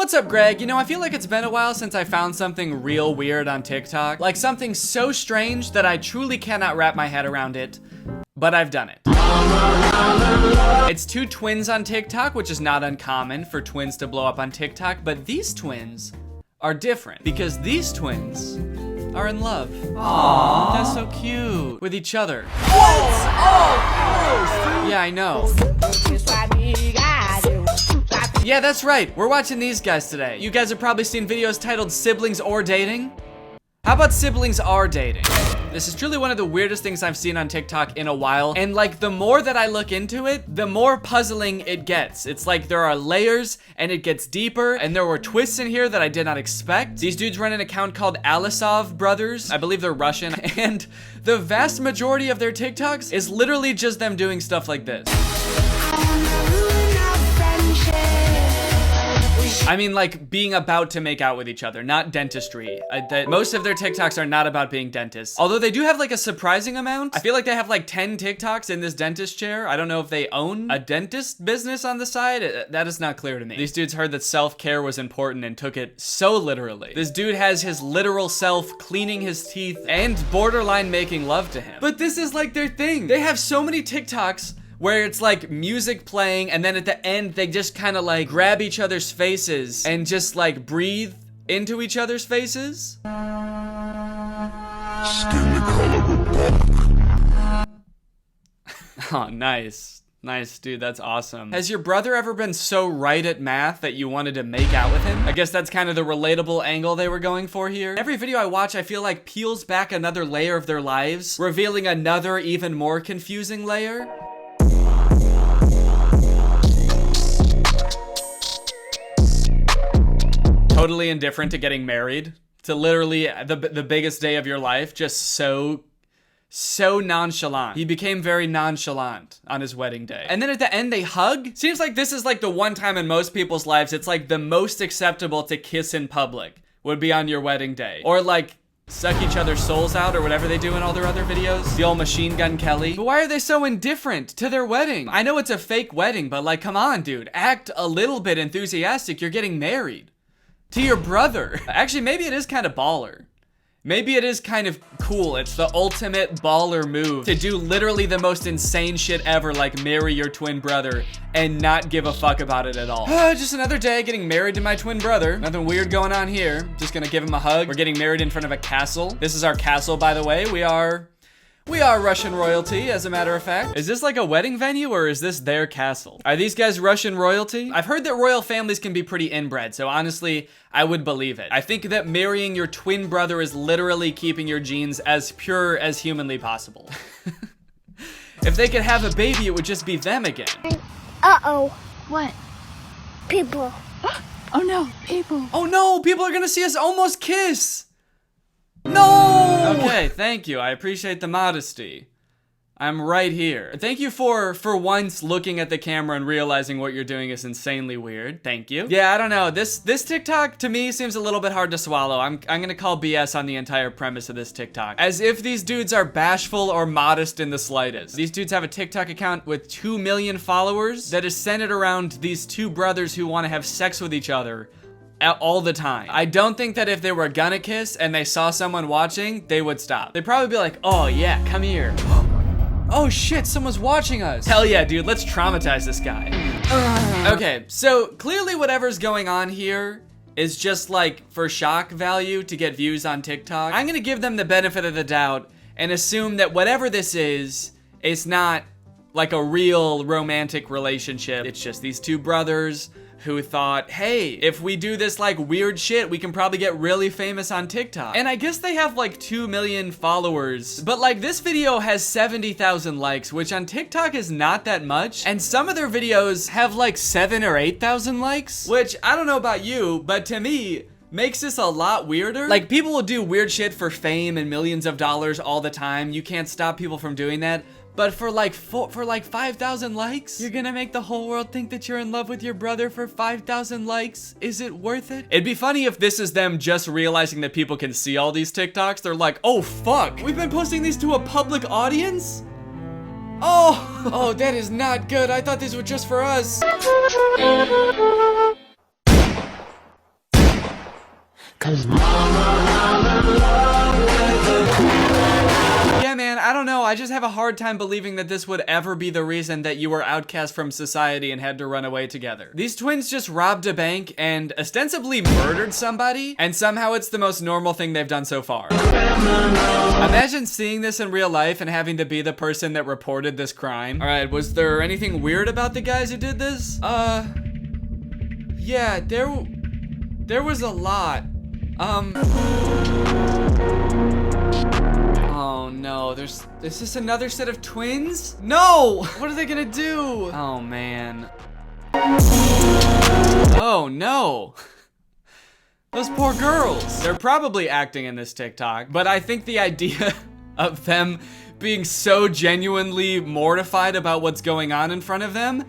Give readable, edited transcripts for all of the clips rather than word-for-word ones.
What's up, Greg? You know, I feel like it's been a while since I found something real weird on TikTok. Like something so strange that I truly cannot wrap my head around it, but I've done it. It's two twins on TikTok, which is not uncommon for twins to blow up on TikTok, but these twins are different because these twins are in love. Aww. That's so cute. With each other. What? Oh, yeah, I know. Yeah, that's right. We're watching these guys today. You guys have probably seen videos titled Siblings or Dating. How about Siblings Are Dating? This is truly one of the weirdest things I've seen on TikTok in a while. And like the more that I look into it, the more puzzling it gets. It's like there are layers and it gets deeper. And there were twists in here that I did not expect. These dudes run an account called Alisov Brothers. I believe they're Russian. And the vast majority of their TikToks is literally just them doing stuff like this. I mean, like being about to make out with each other, not dentistry. Most of their TikToks are not about being dentists. Although they do have like a surprising amount. I feel like they have like 10 TikToks in this dentist chair. I don't know if they own a dentist business on the side. That is not clear to me. These dudes heard that self-care was important and took it so literally. This dude has his literal self cleaning his teeth and borderline making love to him. But this is like their thing. They have so many TikToks where it's like music playing and then at the end they just kind of like grab each other's faces and just like breathe into each other's faces. Skin the color of bark. Oh, nice. Nice, dude, that's awesome. Has your brother ever been so right at math that you wanted to make out with him? I guess that's kind of the relatable angle they were going for here. Every video I watch, I feel like peels back another layer of their lives, revealing another even more confusing layer. Totally indifferent to getting married, to literally the biggest day of your life, just so nonchalant. He became very nonchalant on his wedding day. And then at the end they hug. Seems like this is like the one time in most people's lives it's like the most acceptable to kiss in public would be on your wedding day. Or like suck each other's souls out or whatever they do in all their other videos. The old Machine Gun Kelly. But why are they so indifferent to their wedding? I know it's a fake wedding, but like, come on, dude. Act a little bit enthusiastic. You're getting married. To your brother. Actually, maybe it is kind of baller. Maybe it is kind of cool. It's the ultimate baller move to do literally the most insane shit ever, like marry your twin brother and not give a fuck about it at all. Just another day getting married to my twin brother. Nothing weird going on here. Just gonna give him a hug. We're getting married in front of a castle. This is our castle, by the way. We are Russian royalty, as a matter of fact. Is this like a wedding venue or is this their castle? Are these guys Russian royalty? I've heard that royal families can be pretty inbred, so honestly, I would believe it. I think that marrying your twin brother is literally keeping your genes as pure as humanly possible. If they could have a baby, it would just be them again. Uh-oh. What? People. Oh no, people. Oh no, people are gonna see us almost kiss. No! Okay, thank you. I appreciate the modesty. I'm right here. Thank you for once looking at the camera and realizing what you're doing is insanely weird. Thank you. Yeah, I don't know. This TikTok to me seems a little bit hard to swallow. I'm gonna call BS on the entire premise of this TikTok. As if these dudes are bashful or modest in the slightest. These dudes have a TikTok account with 2 million followers that is centered around these two brothers who want to have sex with each other all the time. I don't think that if they were gonna kiss and they saw someone watching, they would stop. They'd probably be like, oh yeah, come here. Oh shit, someone's watching us. Hell yeah, dude, let's traumatize this guy. Okay, so clearly whatever's going on here is just like for shock value to get views on TikTok. I'm gonna give them the benefit of the doubt and assume that whatever this is not like a real romantic relationship. It's just these two brothers who thought, hey, if we do this like weird shit, we can probably get really famous on TikTok. And I guess they have like 2 million followers, but like this video has 70,000 likes, which on TikTok is not that much. And some of their videos have like 7 or 8,000 likes, which I don't know about you, but to me, makes this a lot weirder. Like people will do weird shit for fame and millions of dollars all the time. You can't stop people from doing that. But for like 5,000 likes, you're gonna make the whole world think that you're in love with your brother for 5,000 likes? Is it worth it? It'd be funny if this is them just realizing that people can see all these TikToks. They're like, oh fuck, we've been posting these to a public audience? Oh, that is not good. I thought these were just for us. 'Cause mama, I'm in love with the... Yeah, man, I don't know. I just have a hard time believing that this would ever be the reason that you were outcast from society and had to run away together. These twins just robbed a bank and ostensibly murdered somebody, and somehow it's the most normal thing they've done so far. Imagine seeing this in real life and having to be the person that reported this crime. All right, was there anything weird about the guys who did this? Yeah, there was a lot. Oh no, is this another set of twins? No! What are they gonna do? Oh man. Oh no. Those poor girls. They're probably acting in this TikTok, but I think the idea of them being so genuinely mortified about what's going on in front of them,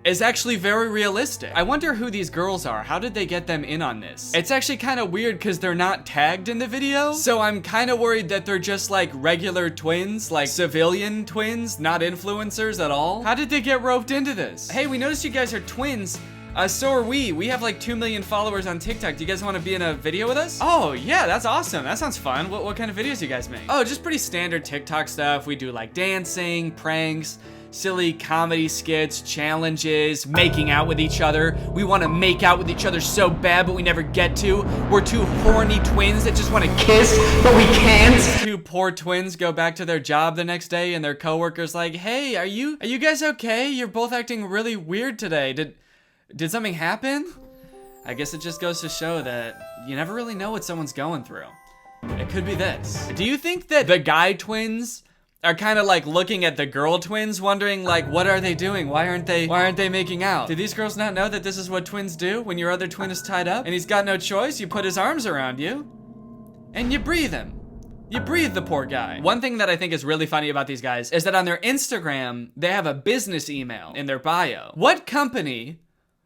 is actually very realistic. I wonder who these girls are. How did they get them in on this? It's actually kind of weird because they're not tagged in the video. So I'm kind of worried that they're just like regular twins, like civilian twins, not influencers at all. How did they get roped into this? Hey, we noticed you guys are twins. So are we. We have like 2 million followers on TikTok. Do you guys want to be in a video with us? Oh, yeah, that's awesome. That sounds fun. What kind of videos do you guys make? Oh, just pretty standard TikTok stuff. We do like dancing, pranks, silly comedy skits, challenges, making out with each other. We want to make out with each other so bad, but we never get to. We're two horny twins that just want to kiss, but we can't. Two poor twins go back to their job the next day and their coworker's like, hey, are you guys okay? You're both acting really weird today. Did something happen? I guess it just goes to show that you never really know what someone's going through. It could be this. Do you think that the guy twins are kind of like looking at the girl twins wondering like, what are they doing? Why aren't they making out? Do these girls not know that this is what twins do when your other twin is tied up and he's got no choice? You put his arms around you and you breathe him. You breathe the poor guy. One thing that I think is really funny about these guys is that on their Instagram, they have a business email in their bio. What company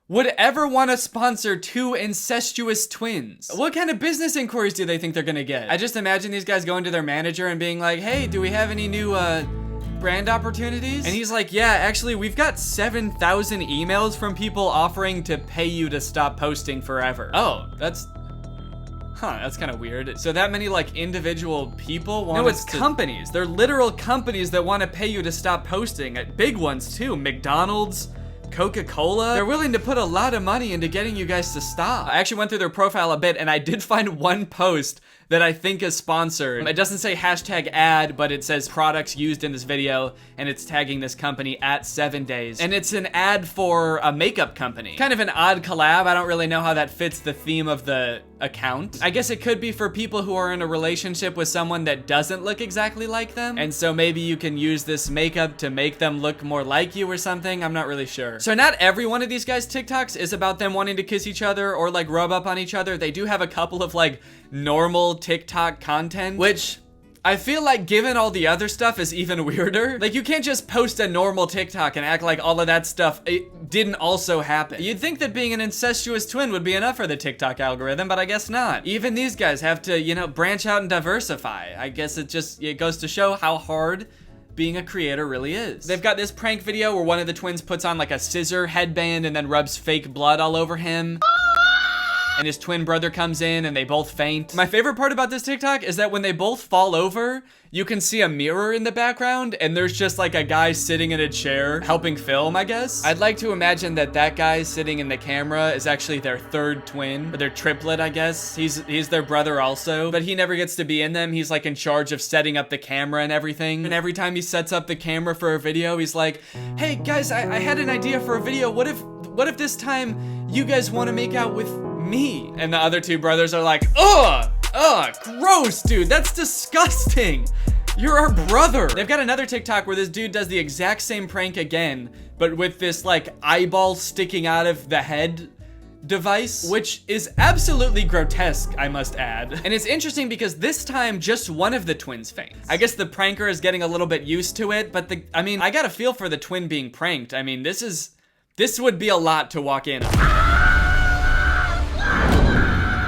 would ever want to sponsor two incestuous twins? What kind of business inquiries do they think they're gonna get? I just imagine these guys going to their manager and being like, hey, do we have any new brand opportunities? And he's like, yeah, actually, we've got 7,000 emails from people offering to pay you to stop posting forever. Oh, that's kind of weird. So that many like individual people want No, it's companies. They're literal companies that want to pay you to stop posting. Big ones too, McDonald's, Coca-Cola. They're willing to put a lot of money into getting you guys to stop. I actually went through their profile a bit and I did find one post that I think is sponsored. It doesn't say hashtag ad, but it says products used in this video, and it's tagging this company at 7 days. And it's an ad for a makeup company. Kind of an odd collab. I don't really know how that fits the theme of the account. I guess it could be for people who are in a relationship with someone that doesn't look exactly like them. And so maybe you can use this makeup to make them look more like you or something. I'm not really sure. So not every one of these guys' TikToks is about them wanting to kiss each other or like rub up on each other. They do have a couple of like normal TikTok content, which I feel like given all the other stuff is even weirder. Like you can't just post a normal TikTok and act like all of that stuff didn't also happen. You'd think that being an incestuous twin would be enough for the TikTok algorithm, but I guess not. Even these guys have to, you know, branch out and diversify. I guess it goes to show how hard being a creator really is. They've got this prank video where one of the twins puts on like a scissor headband and then rubs fake blood all over him. And his twin brother comes in and they both faint. My favorite part about this TikTok is that when they both fall over, you can see a mirror in the background and there's just like a guy sitting in a chair helping film, I guess. I'd like to imagine that that guy sitting in the camera is actually their third twin, or their triplet, I guess. He's their brother also, but he never gets to be in them. He's like in charge of setting up the camera and everything. And every time he sets up the camera for a video, he's like, hey guys, I had an idea for a video. What if this time you guys want to make out with me? And the other two brothers are like, ugh, gross, dude, that's disgusting. You're our brother. They've got another TikTok where this dude does the exact same prank again, but with this like eyeball sticking out of the head device, which is absolutely grotesque, I must add. And it's interesting because this time just one of the twins faints. I guess the pranker is getting a little bit used to it, but I got a feel for the twin being pranked. I mean, this would be a lot to walk in on.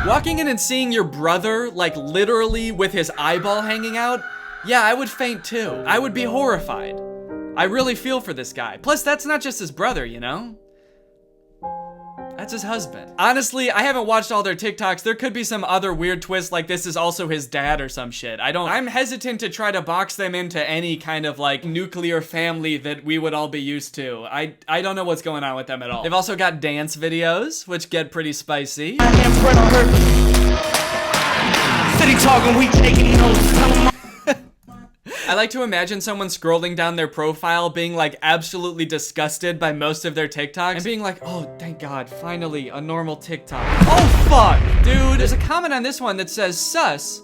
Walking in and seeing your brother, like literally with his eyeball hanging out, yeah, I would faint too. I would be horrified. I really feel for this guy. Plus, that's not just his brother, you know? That's his husband. Honestly, I haven't watched all their TikToks. There could be some other weird twist like this is also his dad or some shit. I'm hesitant to try to box them into any kind of like nuclear family that we would all be used to. I don't know what's going on with them at all. They've also got dance videos, which get pretty spicy. City talking, we taking notes. I like to imagine someone scrolling down their profile being like absolutely disgusted by most of their TikToks and being like, oh, thank God, finally a normal TikTok. Oh, fuck, dude. There's a comment on this one that says sus,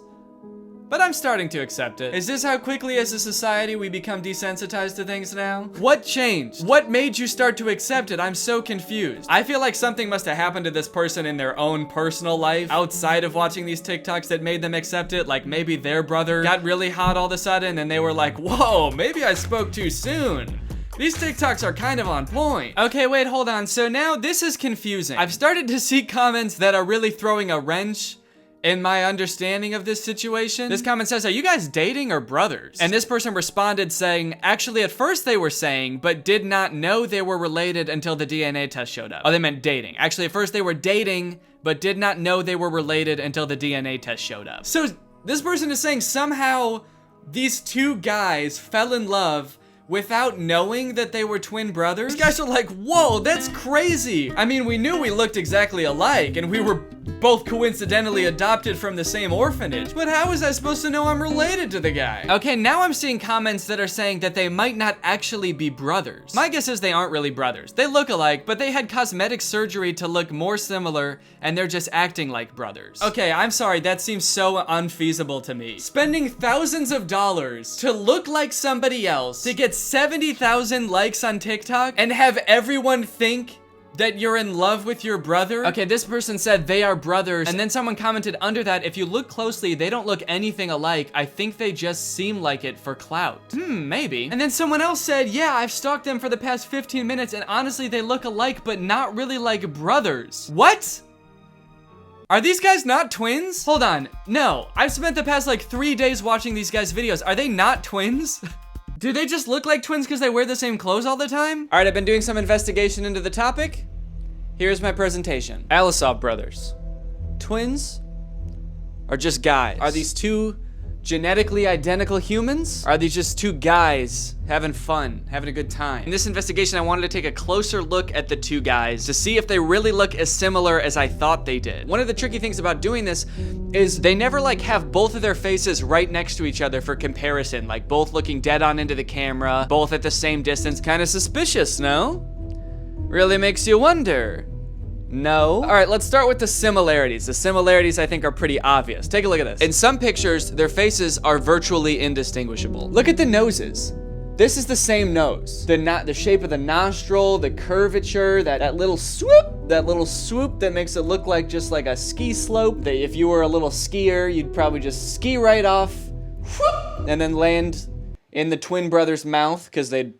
but I'm starting to accept it. Is this how quickly as a society we become desensitized to things now? What changed? What made you start to accept it? I'm so confused. I feel like something must have happened to this person in their own personal life outside of watching these TikToks that made them accept it. Like maybe their brother got really hot all of a sudden and they were like, whoa, maybe I spoke too soon. These TikToks are kind of on point. Okay, wait, hold on. So now this is confusing. I've started to see comments that are really throwing a wrench in my understanding of this situation. This comment says, are you guys dating or brothers? And this person responded saying, actually at first they were saying, but did not know they were related until the DNA test showed up. Oh, they meant dating. Actually at first they were dating, but did not know they were related until the DNA test showed up. So this person is saying somehow these two guys fell in love without knowing that they were twin brothers? These guys are like, whoa, that's crazy. I mean, we knew we looked exactly alike and we were both coincidentally adopted from the same orphanage, but how was I supposed to know I'm related to the guy? Okay, now I'm seeing comments that are saying that they might not actually be brothers. My guess is they aren't really brothers. They look alike, but they had cosmetic surgery to look more similar and they're just acting like brothers. Okay, I'm sorry, that seems so unfeasible to me. Spending thousands of dollars to look like somebody else, to get 70,000 likes on TikTok and have everyone think that you're in love with your brother? Okay, this person said they are brothers, and then someone commented under that, if you look closely, they don't look anything alike. I think they just seem like it for clout. Maybe. And then someone else said, yeah, I've stalked them for the past 15 minutes, and honestly, they look alike, but not really like brothers. What? Are these guys not twins? Hold on, no. I've spent the past like 3 days watching these guys' videos. Are they not twins? Do they just look like twins because they wear the same clothes all the time? All right, I've been doing some investigation into the topic. Here's my presentation. Alisov brothers. Twins? Or just guys? Are these two genetically identical humans? Are these just two guys having fun, having a good time? In this investigation, I wanted to take a closer look at the two guys to see if they really look as similar as I thought they did. One of the tricky things about doing this is they never like have both of their faces right next to each other for comparison, like both looking dead on into the camera, both at the same distance. Kind of suspicious, no? Really makes you wonder. No. All right, let's start with the similarities. The similarities I think are pretty obvious. Take a look at this. In some pictures, their faces are virtually indistinguishable. Look at the noses. This is the same nose. The shape of the nostril, the curvature, that little swoop that makes it look like just like a ski slope. That if you were a little skier, you'd probably just ski right off, whoop, and then land in the twin brothers' mouth because they'd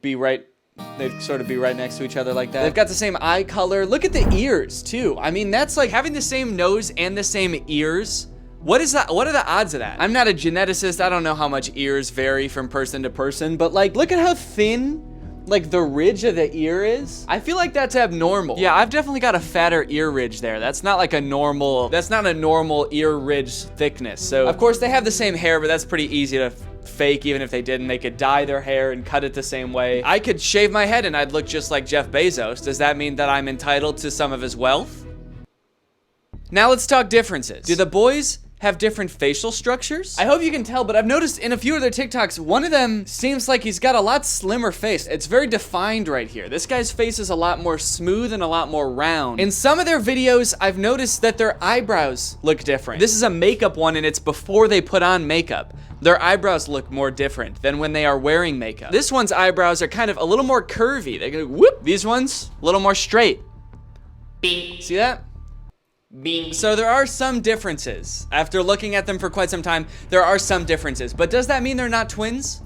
sort of be right next to each other like that. They've got the same eye color. Look at the ears too. I mean, that's like having the same nose and the same ears. What is that? What are the odds of that? I'm not a geneticist. I don't know how much ears vary from person to person, but like, look at how thin like the ridge of the ear is. I feel like that's abnormal. Yeah, I've definitely got a fatter ear ridge there. That's not a normal ear ridge thickness. So of course they have the same hair, but that's pretty easy to fake. Even if they didn't, they could dye their hair and cut it the same way. I could shave my head and I'd look just like Jeff Bezos. Does that mean that I'm entitled to some of his wealth? Now let's talk differences. Do the boys have different facial structures? I hope you can tell, but I've noticed in a few of their TikToks, one of them seems like he's got a lot slimmer face. It's very defined right here. This guy's face is a lot more smooth and a lot more round. In some of their videos, I've noticed that their eyebrows look different. This is a makeup one and it's before they put on makeup. Their eyebrows look more different than when they are wearing makeup. This one's eyebrows are kind of a little more curvy. They go whoop. These ones, a little more straight. Bing. See that? Bing. So there are some differences. After looking at them for quite some time, there are some differences. But does that mean they're not twins?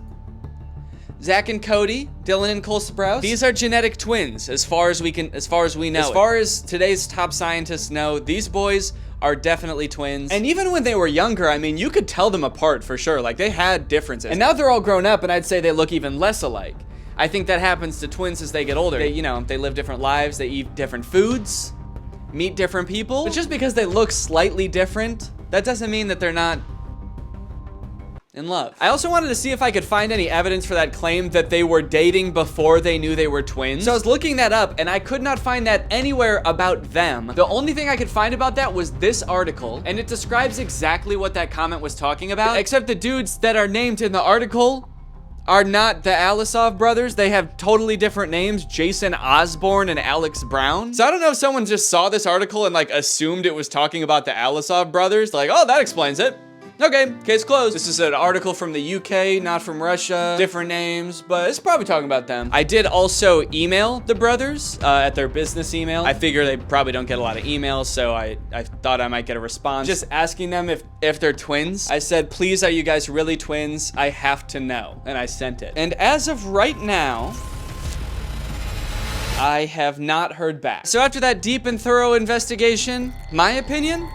Zach and Cody, Dylan and Cole Sprouse, these are genetic twins as far as we know. As far as today's top scientists know, these boys are definitely twins. And even when they were younger, I mean, you could tell them apart for sure. Like, they had differences. And now they're all grown up, and I'd say they look even less alike. I think that happens to twins as they get older. They live different lives, they eat different foods. meet different people. But just because they look slightly different, that doesn't mean that they're not in love. I also wanted to see if I could find any evidence for that claim that they were dating before they knew they were twins. So I was looking that up and I could not find that anywhere about them. The only thing I could find about that was this article, and it describes exactly what that comment was talking about, except the dudes that are named in the article are not the Alisov brothers. They have totally different names, Jason Osborne and Alex Brown. So I don't know if someone just saw this article and like assumed it was talking about the Alisov brothers. Like, oh, that explains it. Okay, case closed. This is an article from the UK, not from Russia. Different names, but it's probably talking about them. I did also email the brothers at their business email. I figure they probably don't get a lot of emails, so I thought I might get a response. Just asking them if they're twins. I said, please, are you guys really twins? I have to know. And I sent it. And as of right now, I have not heard back. So after that deep and thorough investigation, my opinion,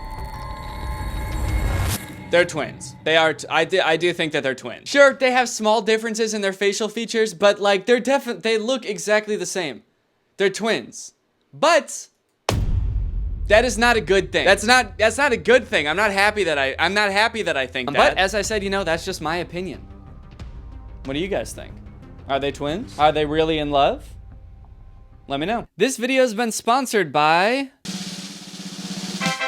they're twins. They are, I do think that they're twins. Sure, they have small differences in their facial features, but like they look exactly the same. They're twins. But that is not a good thing. That's not a good thing. I'm not happy that I think that. But as I said, you know, that's just my opinion. What do you guys think? Are they twins? Are they really in love? Let me know. This video has been sponsored by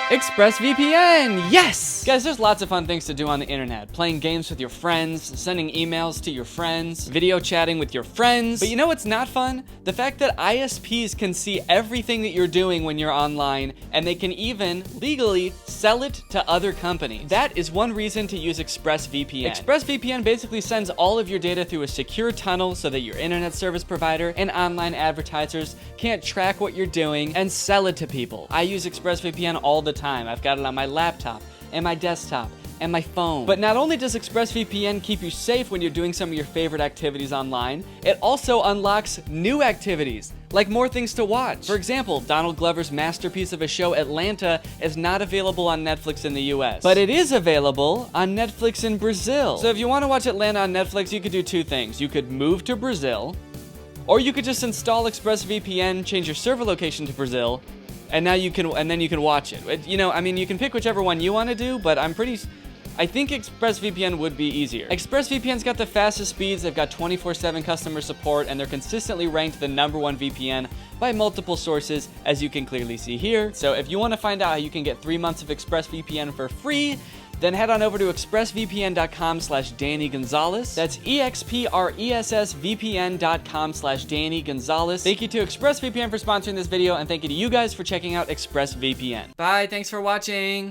ExpressVPN, yes! Guys, there's lots of fun things to do on the internet. Playing games with your friends, sending emails to your friends, video chatting with your friends. But you know what's not fun? The fact that ISPs can see everything that you're doing when you're online, and they can even, legally, sell it to other companies. That is one reason to use ExpressVPN. ExpressVPN basically sends all of your data through a secure tunnel so that your internet service provider and online advertisers can't track what you're doing and sell it to people. I use ExpressVPN all the time. I've got it on my laptop and my desktop and my phone. But not only does ExpressVPN keep you safe when you're doing some of your favorite activities online, it also unlocks new activities, like more things to watch. For example, Donald Glover's masterpiece of a show, Atlanta, is not available on Netflix in the US, but it is available on Netflix in Brazil. So if you want to watch Atlanta on Netflix, you could do two things. You could move to Brazil, or you could just install ExpressVPN, change your server location to Brazil, and now you can, and then you can watch it. You know, I mean, you can pick whichever one you want to do, but I think ExpressVPN would be easier. ExpressVPN's got the fastest speeds, they've got 24/7 customer support, and they're consistently ranked the #1 VPN by multiple sources, as you can clearly see here. So if you want to find out how you can get 3 months of ExpressVPN for free, then head on over to expressvpn.com/Danny Gonzalez. That's expressvpn.com/Danny Gonzalez. Thank you to ExpressVPN for sponsoring this video, and thank you to you guys for checking out ExpressVPN. Bye, thanks for watching.